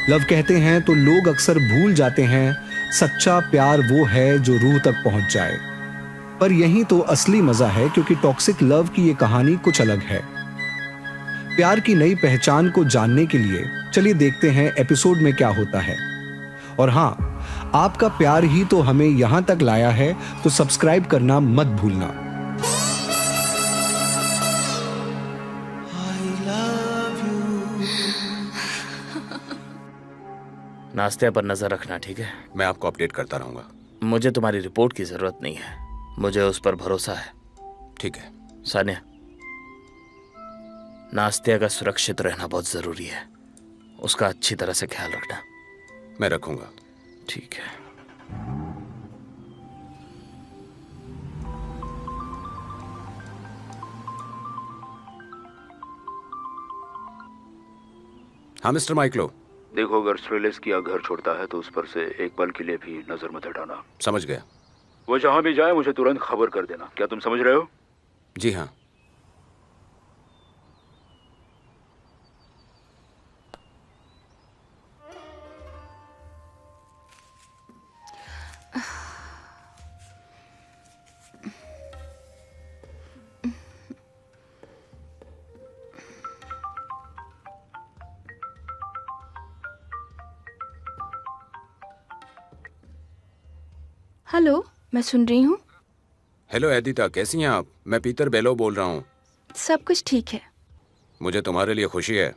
Love कहते हैं तो लोग अक्सर भूल जाते हैं सच्चा प्यार वो है जो रूह तक पहुंच जाए। पर यही तो असली मजा है, क्योंकि टॉक्सिक लव की ये कहानी कुछ अलग है। प्यार की नई पहचान को जानने के लिए चलिए देखते हैं एपिसोड में क्या होता है। और हाँ, आपका प्यार ही तो हमें यहां तक लाया है, तो सब्सक्राइब करना मत भूलना। नाश्ते पर नजर रखना, ठीक है? मैं आपको अपडेट करता रहूंगा। मुझे तुम्हारी रिपोर्ट की जरूरत नहीं है, मुझे उस पर भरोसा है। ठीक है। सानिया, नाश्ते का सुरक्षित रहना बहुत जरूरी है, उसका अच्छी तरह से ख्याल रखना। मैं रखूंगा। ठीक है। हाँ मिस्टर माइकलो। देखो, अगर स्ट्रेलिस्किया घर छोड़ता है तो उस पर से एक पल के लिए भी नजर मत हटाना। समझ गया। वो जहां भी जाए मुझे तुरंत खबर कर देना। क्या तुम समझ रहे हो? जी हाँ। हेलो, मैं सुन रही हूँ। हेलो एदिता, कैसी हैं आप? मैं पीटर बेलो बोल रहा हूँ। सब कुछ ठीक है। मुझे तुम्हारे लिए खुशी है।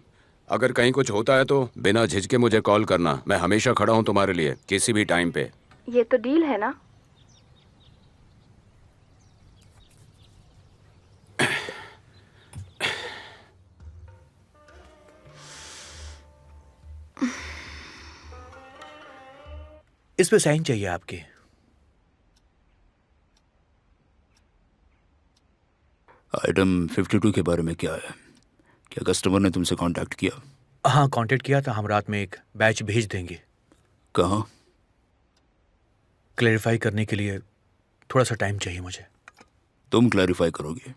अगर कहीं कुछ होता है तो बिना झिझके मुझे कॉल करना। मैं हमेशा खड़ा हूँ तुम्हारे लिए, किसी भी टाइम पे। ये तो डील है ना? इस पे साइन चाहिए आपके। आइटम 52 के बारे में क्या है? क्या कस्टमर ने तुमसे कांटेक्ट किया? हाँ, कांटेक्ट किया था। हम रात में एक बैच भेज देंगे। कहाँ? क्लैरिफाई करने के लिए थोड़ा सा टाइम चाहिए मुझे। तुम क्लैरिफाई करोगे?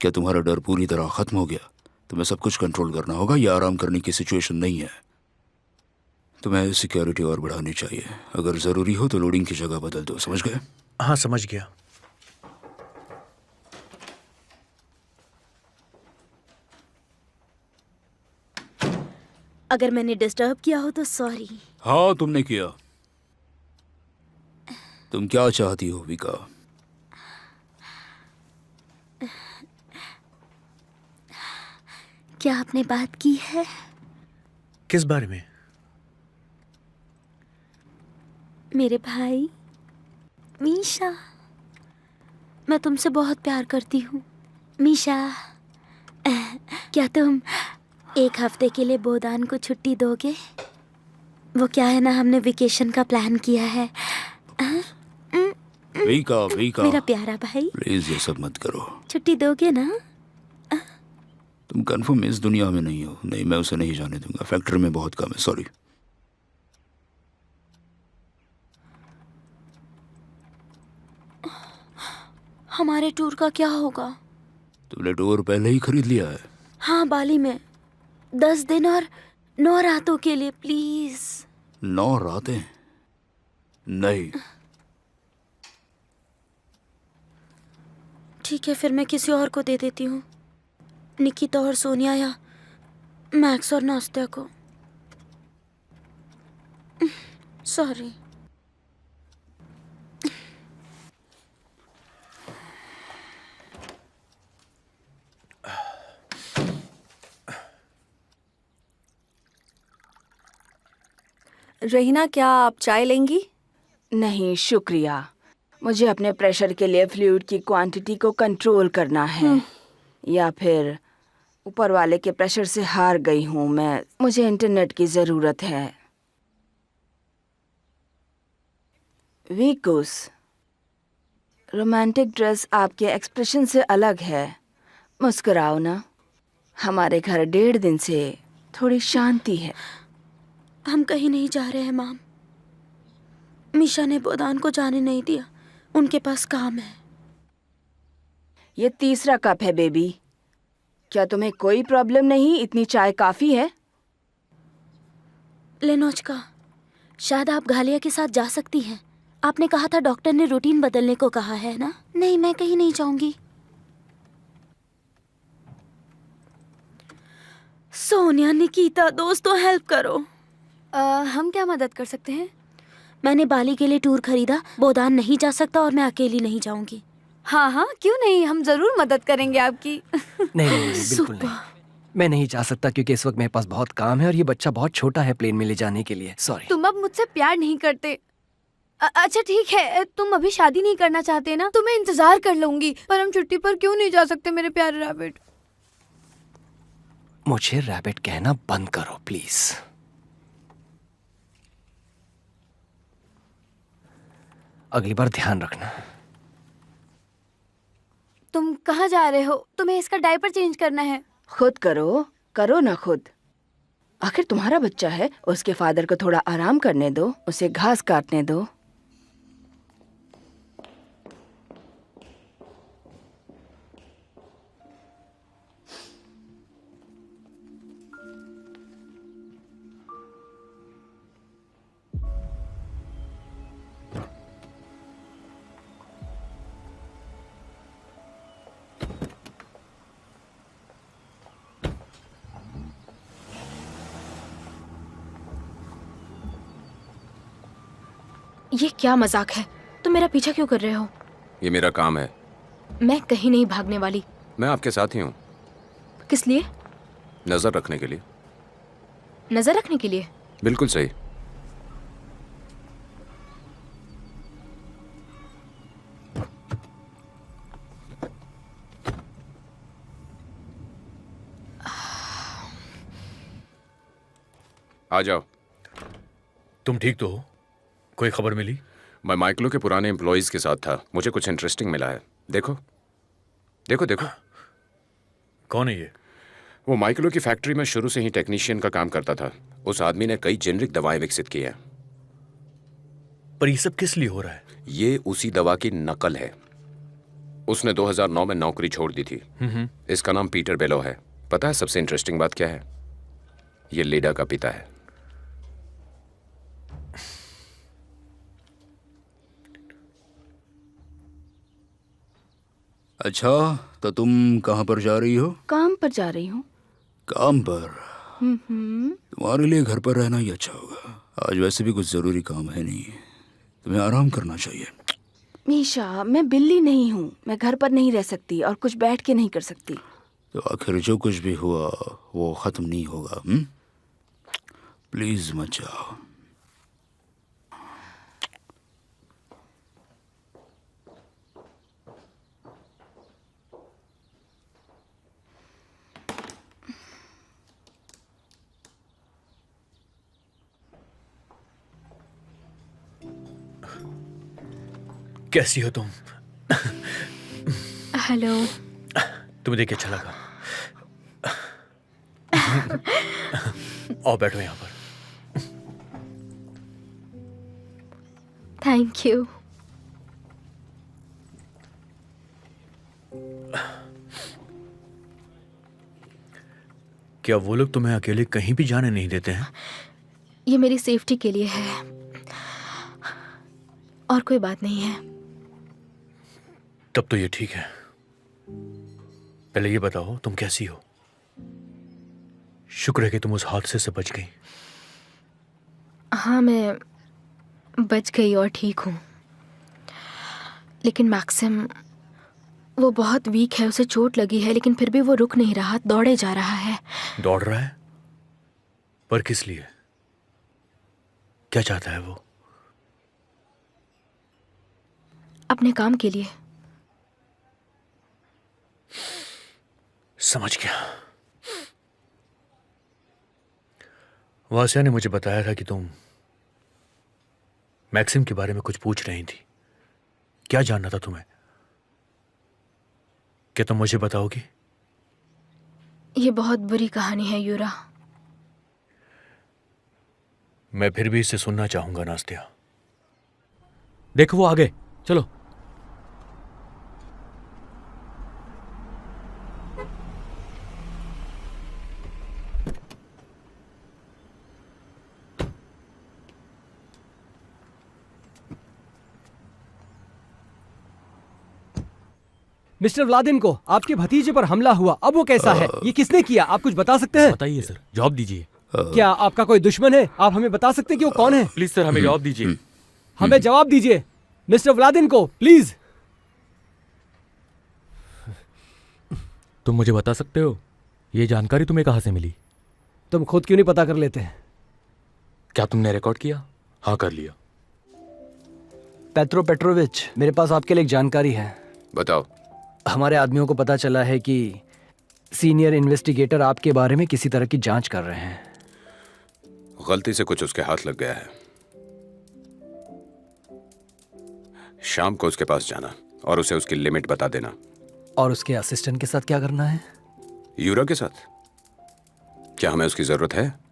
क्या तुम्हारा डर पूरी तरह खत्म हो गया? तुम्हें सब कुछ कंट्रोल करना होगा। यह आराम करने की सिचुएशन नहीं है। तुम्हें सिक्योरिटी और बढ़ानी चाहिए। अगर ज़रूरी हो तो लोडिंग की जगह बदल दो। समझ गए? हाँ, समझ गया। अगर मैंने डिस्टर्ब किया हो तो सॉरी। हाँ, तुमने किया। तुम क्या चाहती हो विका? क्या आपने बात की है? किस बारे में? मेरे भाई मीशा, मैं तुमसे बहुत प्यार करती हूँ। मीशा, क्या तुम एक हफ्ते के लिए बोदान को छुट्टी दोगे? वो क्या है ना, हमने वेकेशन का प्लान किया है। विका, विका, मेरा प्यारा भाई, प्लीज ये सब मत करो। छुट्टी दोगे ना? तुम कंफर्म इस दुनिया में नहीं हो? नहीं, मैं उसे नहीं जाने दूंगा। फैक्ट्री में बहुत कम है। सॉरी। हमारे टूर का क्या होगा? तुमने टूर पहले ही खरीद लिया है? हाँ, बाली में 10 दिन और 9 रातों के लिए, प्लीज। 9 रातें? नहीं। ठीक है, फिर मैं किसी और को दे देती हूँ। निकिता और सोनिया या मैक्स और नास्तिया को। सॉरी। रहीना, क्या आप चाय लेंगी? नहीं शुक्रिया, मुझे अपने प्रेशर के लिए फ्लूइड की क्वांटिटी को कंट्रोल करना है। या फिर ऊपर वाले के प्रेशर से हार गई हूँ मैं। मुझे इंटरनेट की ज़रूरत है। वीकुस, रोमांटिक ड्रेस आपके एक्सप्रेशन से अलग है। मुस्कुराओ ना। हमारे घर 1.5 दिन से थोड़ी शांति है। हम कहीं नहीं जा रहे हैं माम। मीशा ने बोदान को जाने नहीं दिया, उनके पास काम है। ये 3रा कप है बेबी। क्या तुम्हें कोई प्रॉब्लम नहीं? इतनी चाय काफी है। लेनोचका, शायद आप घालिया के साथ जा सकती हैं। आपने कहा था डॉक्टर ने रूटीन बदलने को कहा है ना? नहीं, मैं कहीं नहीं जाऊंगी। सोनिया, निकिता, दोस्तों हेल्प करो। हम क्या मदद कर सकते हैं? मैंने बाली के लिए टूर खरीदा। बोदान नहीं जा सकता और मैं अकेली नहीं जाऊंगी। हाँ हाँ, क्यों नहीं, हम जरूर मदद करेंगे आपकी। नहीं नहीं नहीं, बिल्कुल नहीं। मैं नहीं जा सकता क्योंकि इस वक्त मेरे पास बहुत काम है और ये बच्चा बहुत छोटा है प्लेन में ले जाने के लिए। सॉरी। तुम अब मुझसे प्यार नहीं करते। अच्छा ठीक है, तुम अभी शादी नहीं करना चाहते ना, तो मैं इंतजार कर लूंगी। पर हम छुट्टी पर क्यों नहीं जा सकते मेरे प्यारे रैबिट? मुझे रैबिट कहना बंद करो प्लीज। अगली बार ध्यान रखना। तुम कहाँ जा रहे हो? तुम्हें इसका डायपर चेंज करना है। खुद करो, करो ना खुद। आखिर तुम्हारा बच्चा है, उसके फादर को थोड़ा आराम करने दो, उसे घास काटने दो। ये क्या मजाक है? तुम मेरा पीछा क्यों कर रहे हो? ये मेरा काम है। मैं कहीं नहीं भागने वाली। मैं आपके साथ ही हूँ। किस लिए? नजर रखने के लिए। नजर रखने के लिए? बिल्कुल सही। आ जाओ। तुम ठीक तो हो? कोई खबर मिली? मैं माइकलो के पुराने एम्प्लॉइज के साथ था। मुझे कुछ इंटरेस्टिंग मिला है। देखो देखो देखो। कौन है ये? वो माइकलो की फैक्ट्री में शुरू से ही टेक्नीशियन का काम करता था। उस आदमी ने कई जेनरिक दवाएं विकसित की हैं। पर ये सब किस लिए हो रहा है? ये उसी दवा की नकल है। उसने 2009 में नौकरी छोड़ दी थी। इसका नाम पीटर बेलो है। पता है सबसे इंटरेस्टिंग बात क्या है? ये लेडा का पिता है। अच्छा, तो तुम कहाँ पर जा रही हो? काम पर जा रही हूँ। काम पर? तुम्हारे लिए घर पर रहना ही अच्छा होगा। आज वैसे भी कुछ जरूरी काम है नहीं, तुम्हें आराम करना चाहिए। मीशा, मैं बिल्ली नहीं हूँ। मैं घर पर नहीं रह सकती और कुछ बैठ के नहीं कर सकती। तो आखिर जो कुछ भी हुआ वो खत्म नहीं होगा। प्लीज मत जाओ। कैसी हो तुम? हेलो। तुम्हें देख के अच्छा लगा। आओ बैठो यहाँ पर। Thank you. क्या वो लोग तुम्हें अकेले कहीं भी जाने नहीं देते हैं? ये मेरी सेफ्टी के लिए है और कोई बात नहीं है। तब तो ये ठीक है। पहले ये बताओ तुम कैसी हो? शुक्र है कि तुम उस हादसे से बच गई। हाँ, मैं बच गई और ठीक हूँ। लेकिन मैक्सिम, वो बहुत वीक है, उसे चोट लगी है, लेकिन फिर भी वो रुक नहीं रहा, दौड़े जा रहा है। दौड़ रहा है? पर किस लिए? क्या चाहता है वो? अपने काम के लिए। समझ गया। वासिया ने मुझे बताया था कि तुम मैक्सिम के बारे में कुछ पूछ रही थी। क्या जानना था तुम्हें? क्या तुम मुझे बताओगी? ये बहुत बुरी कहानी है यूरा। मैं फिर भी इसे सुनना चाहूंगा नास्तिया। देखो वो आ गए, चलो। मिस्टर व्लादिन को आपके भतीजे पर हमला हुआ, अब वो कैसा है? ये किसने किया? आप कुछ बता सकते हैं? बताइए सर, जवाब दीजिए। क्या आपका कोई दुश्मन है? आप हमें बता सकते हैं कि वो कौन है? प्लीज सर, हमें जवाब दीजिए। हमें जवाब दीजिए मिस्टर व्लादिन को, प्लीज। तुम मुझे बता सकते हो ये जानकारी तुम्हें कहाँ से मिली? तुम खुद क्यों नहीं पता कर लेते? क्या तुमने रिकॉर्ड किया? हाँ, कर लिया। पेट्रो पेट्रोविच, मेरे पास आपके लिए एक जानकारी है। बताओ। हमारे आदमियों को पता चला है कि सीनियर इन्वेस्टिगेटर आपके बारे में किसी तरह की जांच कर रहे हैं। गलती से कुछ उसके हाथ लग गया है। शाम को उसके पास जाना और उसे उसकी लिमिट बता देना। और उसके असिस्टेंट के साथ क्या करना है? यूरा के साथ? क्या हमें उसकी जरूरत है?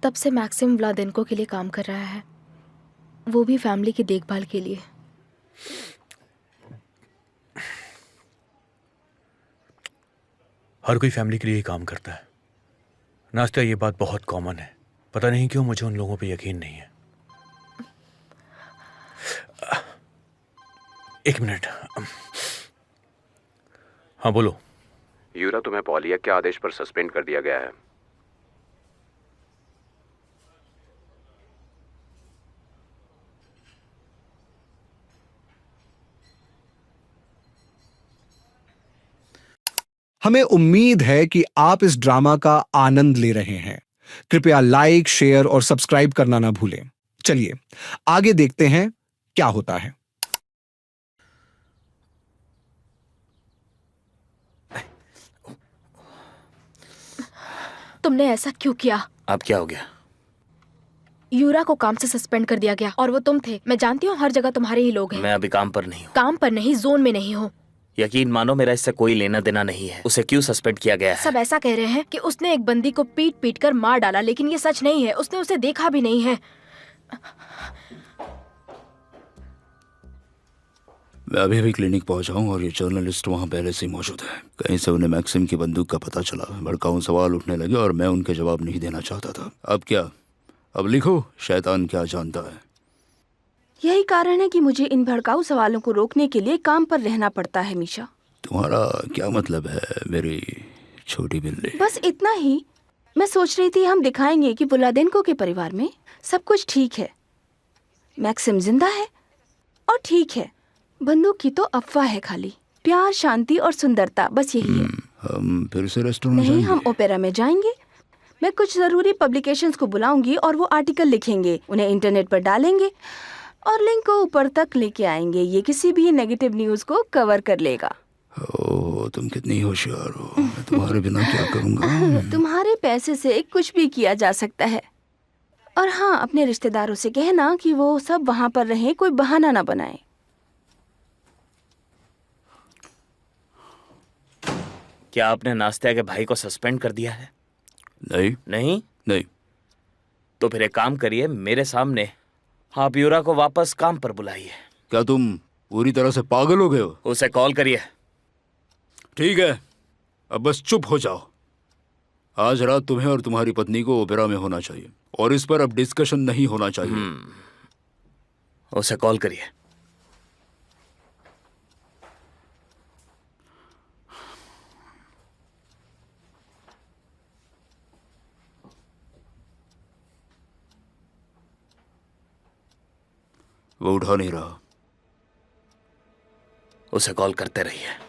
तब से मैक्सिम व्लादेंको के लिए काम कर रहा है, वो भी फैमिली की देखभाल के लिए। हर कोई फैमिली के लिए ही काम करता है। नाश्ता, ये बात बहुत कॉमन है। पता नहीं क्यों मुझे उन लोगों पे यकीन नहीं है। एक मिनट। हाँ, बोलो। यूरा, तुम्हें पॉलियक के आदेश पर सस्पेंड कर दिया गया है। हमें उम्मीद है कि आप इस ड्रामा का आनंद ले रहे हैं। कृपया लाइक, शेयर और सब्सक्राइब करना ना भूलें। चलिए आगे देखते हैं क्या होता है। तुमने ऐसा क्यों किया? अब क्या हो गया? यूरा को काम से सस्पेंड कर दिया गया और वो तुम थे। मैं जानती हूँ हर जगह तुम्हारे ही लोग हैं। मैं अभी काम पर नहीं हूँ। काम पर नहीं, जोन में नहीं हो। यकीन मानो, मेरा इससे कोई लेना देना नहीं है। उसे क्यों सस्पेंड किया गया है? सब ऐसा कह रहे हैं कि उसने एक बंदी को पीट पीट कर मार डाला, लेकिन ये सच नहीं है। उसने उसे देखा भी नहीं है। मैं अभी भी क्लिनिक पहुंचा हूं और ये जर्नलिस्ट वहां पहले से ही मौजूद है। कहीं से उन्हें मैक्सिम की बंदूक का पता चला। भड़काऊ सवाल उठने लगे और मैं उनके जवाब नहीं देना चाहता था। अब क्या? अब लिखो, शैतान क्या जानता है। यही कारण है कि मुझे इन भड़काऊ सवालों को रोकने के लिए काम पर रहना पड़ता है। मीशा, तुम्हारा क्या मतलब है मेरी छोटी बिल्ली? बस इतना ही। मैं सोच रही थी हम दिखाएंगे कि व्लादेंको के परिवार में सब कुछ ठीक है। मैक्सिम जिंदा है और ठीक है। बंदूक की तो अफवाह है खाली। प्यार, शांति और सुंदरता, बस यही है। हम फिर से रेस्टोरेंट नहीं, जाएंगे? हम ओपेरा में जाएंगे। मैं कुछ जरूरी पब्लिकेशंस को बुलाऊंगी और वो आर्टिकल लिखेंगे, उन्हें इंटरनेट पर डालेंगे और लिंक को ऊपर तक लेके आएंगे। ये किसी भी नेगेटिव न्यूज को कवर कर लेगा। ओह, तुम कितनी होशियार हो। मैं तुम्हारे बिना क्या करूंगा? तुम्हारे पैसे से कुछ भी किया जा सकता है। और हाँ, अपने रिश्तेदारों से कहना कि वो सब वहां पर रहें, कोई बहाना ना बनाए। क्या आपने नाश्ता के भाई को सस्पेंड कर दिया है? नहीं नहीं? नहीं। तो फिर एक काम करिए, मेरे सामने आप यूरा को वापस काम पर बुलाइए। क्या तुम पूरी तरह से पागल हो गए हो? उसे कॉल करिए। ठीक है, अब बस चुप हो जाओ। आज रात तुम्हें और तुम्हारी पत्नी को ओपेरा में होना चाहिए और इस पर अब डिस्कशन नहीं होना चाहिए। उसे कॉल करिए। वो उठा नहीं रहा। उसे कॉल करते रहिए।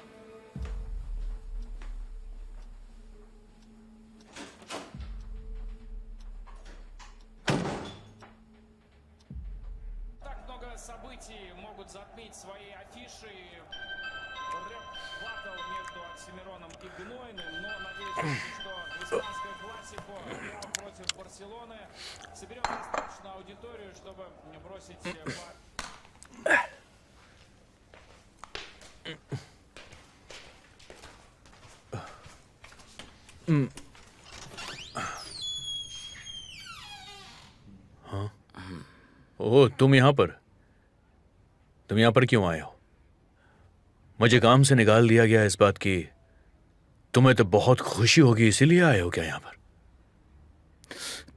ओह, तुम यहाँ पर क्यों आए हो? मुझे काम से निकाल दिया गया इस बात की तुम्हें तो बहुत खुशी होगी, इसीलिए आए हो क्या यहाँ पर?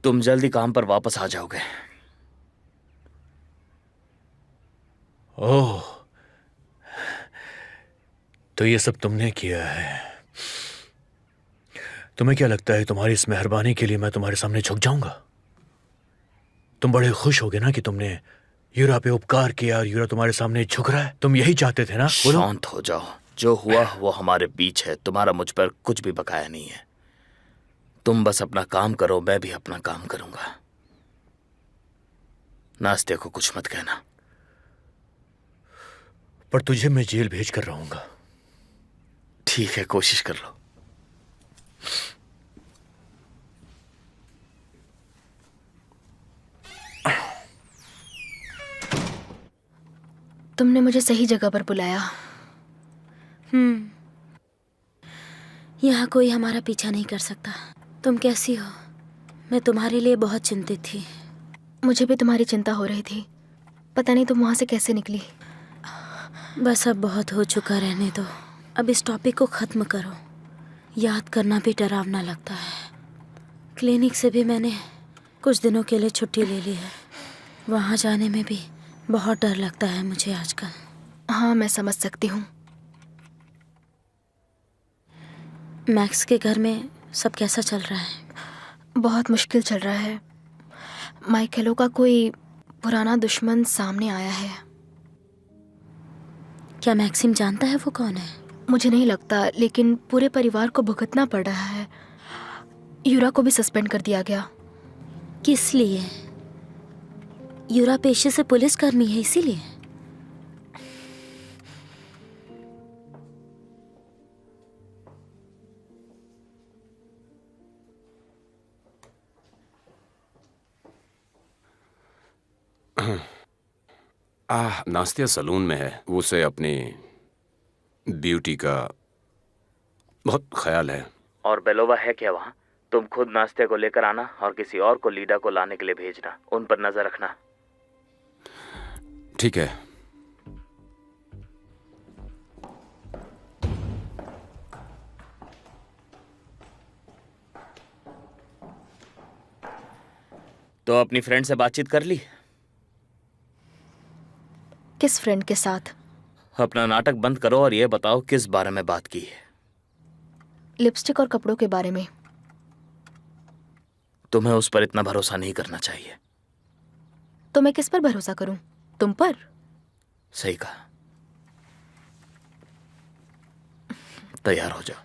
तुम जल्दी काम पर वापस आ जाओगे। ओह, तो ये सब तुमने किया है। तुम्हें क्या लगता है तुम्हारी इस मेहरबानी के लिए मैं तुम्हारे सामने झुक जाऊंगा? तुम बड़े खुश होगे ना कि तुमने यूरा पे उपकार किया और यूरा तुम्हारे सामने झुक रहा है। तुम यही चाहते थे ना? बोलो। शांत हो जाओ। जो हुआ वो हमारे बीच है। तुम्हारा मुझ पर कुछ भी बकाया नहीं है। तुम बस अपना काम करो, मैं भी अपना काम करूंगा। नास्ते को कुछ मत कहना। पर तुझे मैं जेल भेज कर रहूंगा। ठीक है, कोशिश कर लो। तुमने मुझे सही जगह पर बुलाया। यहाँ कोई हमारा पीछा नहीं कर सकता। तुम कैसी हो? मैं तुम्हारे लिए बहुत चिंतित थी। मुझे भी तुम्हारी चिंता हो रही थी। पता नहीं तुम वहां से कैसे निकली। बस अब बहुत हो चुका, रहने दो। अब इस टॉपिक को ख़त्म करो। याद करना भी डरावना लगता है। क्लिनिक से भी मैंने कुछ दिनों के लिए छुट्टी ले ली है। वहाँ जाने में भी बहुत डर लगता है मुझे आजकल। हाँ, मैं समझ सकती हूँ। मैक्स के घर में सब कैसा चल रहा है? बहुत मुश्किल चल रहा है। माइकेलो का कोई पुराना दुश्मन सामने आया है। क्या मैक्सिम जानता है वो कौन है? मुझे नहीं लगता, लेकिन पूरे परिवार को भुगतना पड़ रहा है। यूरा को भी सस्पेंड कर दिया गया। किस लिए? यूरा पेशे से पुलिस कर्मी है, इसीलिए? नास्तिया सलून में है। उसे अपनी ब्यूटी का बहुत ख्याल है। और बेलोवा है क्या वहाँ? तुम खुद नाश्ते को लेकर आना और किसी और को लीडा को लाने के लिए भेजना। उन पर नजर रखना। ठीक है। तो अपनी फ्रेंड से बातचीत कर ली? किस फ्रेंड के साथ? अपना नाटक बंद करो और ये बताओ किस बारे में बात की है। लिपस्टिक और कपड़ों के बारे में। तुम्हें उस पर इतना भरोसा नहीं करना चाहिए। तो मैं किस पर भरोसा करूं? तुम पर? सही कहा। तैयार हो जाओ,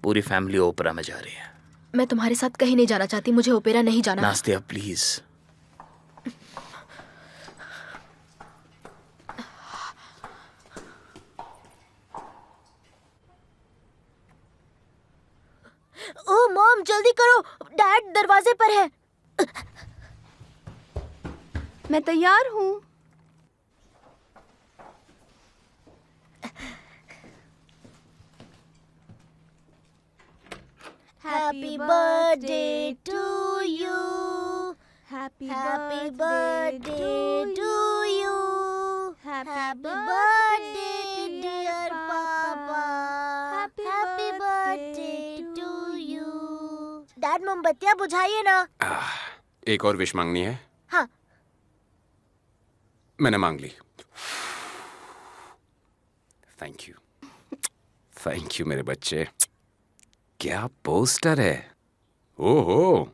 पूरी फैमिली ओपेरा में जा रही है। मैं तुम्हारे साथ कहीं नहीं जाना चाहती। मुझे ओपेरा नहीं जाना। नास्तिया प्लीज। ओ मॉम, जल्दी करो, डैड दरवाजे पर है। मैं तैयार हूँ। Happy birthday to you, happy birthday to you, happy birthday dear papa, happy birthday to you. Dad, मोमबत्तियाँ बुझाइए ना। एक और विश मांगनी है? हाँ। मैंने मांग ली। थैंक यू, थैंक यू मेरे बच्चे। क्या पोस्टर है! ओहो,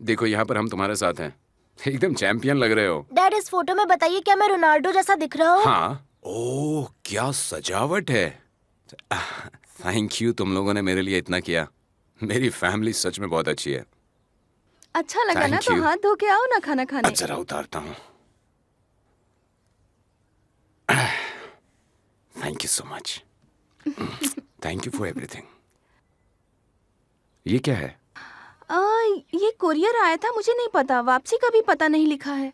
देखो यहाँ पर हम तुम्हारे साथ हैं। एकदम चैंपियन लग रहे हो। डैड, इस फोटो में बताइए क्या मैं रोनाल्डो जैसा दिख रहा हूँ? हाँ। ओह, क्या सजावट है! थैंक यू, तुम लोगों ने मेरे लिए इतना किया। मेरी फैमिली सच में बहुत अच्छी है। अच्छा लगा ना? Thank तो you. हाथ धो के आओ ना खाना खाने। अब जरा उतारता हूँ। Thank you so much. Thank you for everything. ये क्या है? ये कोरियर आया था, मुझे नहीं पता। वापसी का भी पता नहीं लिखा है।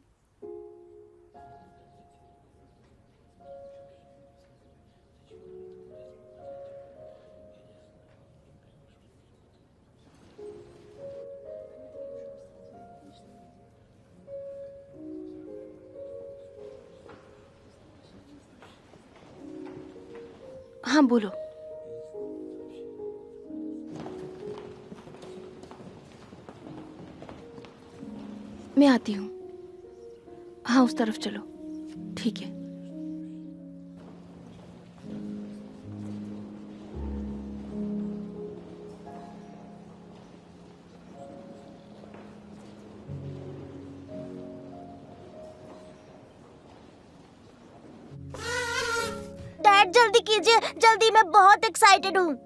हाँ, बोलो। मैं आती हूँ। हाँ, उस तरफ चलो। ठीक है। डैड जल्दी कीजिए, जल्दी, मैं बहुत एक्साइटेड हूँ।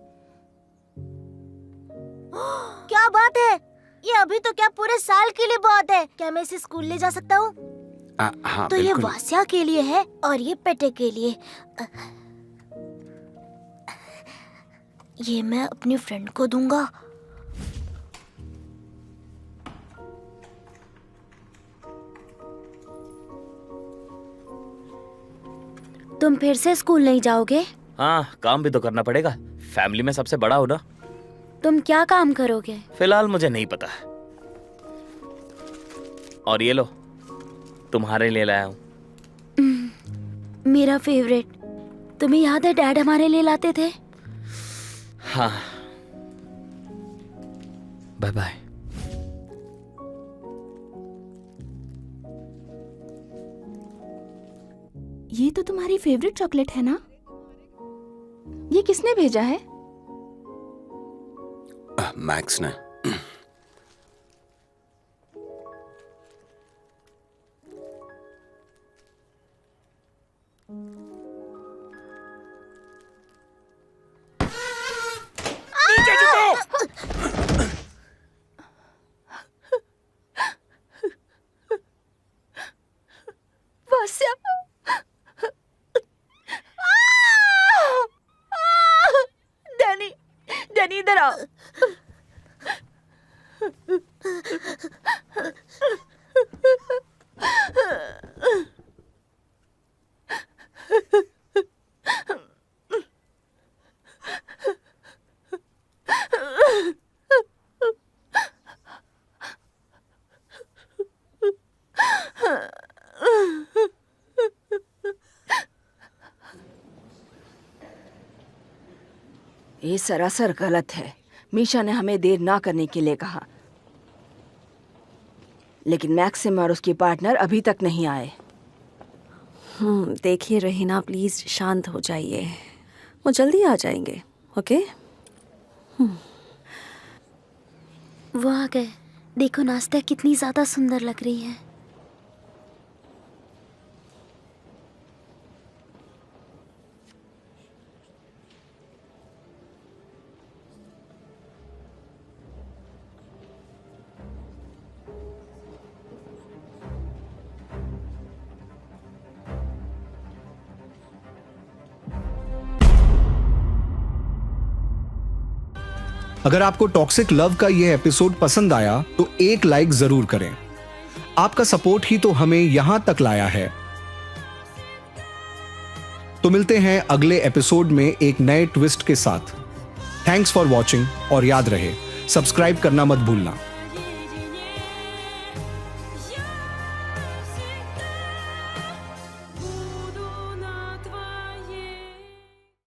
क्या बात है, ये अभी तो क्या पूरे साल के लिए बहुत है। क्या मैं इसे स्कूल ले जा सकता हूँ? हाँ, तो ये बिल्कुल। वास्या के लिए है और ये पेटे के लिए। ये मैं अपनी फ्रेंड को दूंगा। तुम फिर से स्कूल नहीं जाओगे? हाँ, काम भी तो करना पड़ेगा। फैमिली में सबसे बड़ा हो ना। तुम क्या काम करोगे? फिलहाल मुझे नहीं पता। और ये लो, तुम्हारे लिए लाया हूँ। मेरा फेवरेट। तुम्हें याद है डैड हमारे लिए लाते थे? हाँ। Bye bye. ये तो तुम्हारी फेवरेट चॉकलेट है ना? ये किसने भेजा है? मैक्स ने। वास्या। डैनी, डैनी इधर आओ। ये सरासर गलत है। मीशा ने हमें देर ना करने के लिए कहा, लेकिन मैक्सिम और उसकी पार्टनर अभी तक नहीं आए। देखिए रहीना, प्लीज शांत हो जाइए, वो जल्दी आ जाएंगे। ओके? वो आ गए। देखो नाश्ता कितनी ज्यादा सुंदर लग रही है। अगर आपको टॉक्सिक लव का यह एपिसोड पसंद आया तो एक लाइक जरूर करें। आपका सपोर्ट ही तो हमें यहां तक लाया है। तो मिलते हैं अगले एपिसोड में एक नए ट्विस्ट के साथ। थैंक्स फॉर वॉचिंग और याद रहे सब्सक्राइब करना मत भूलना।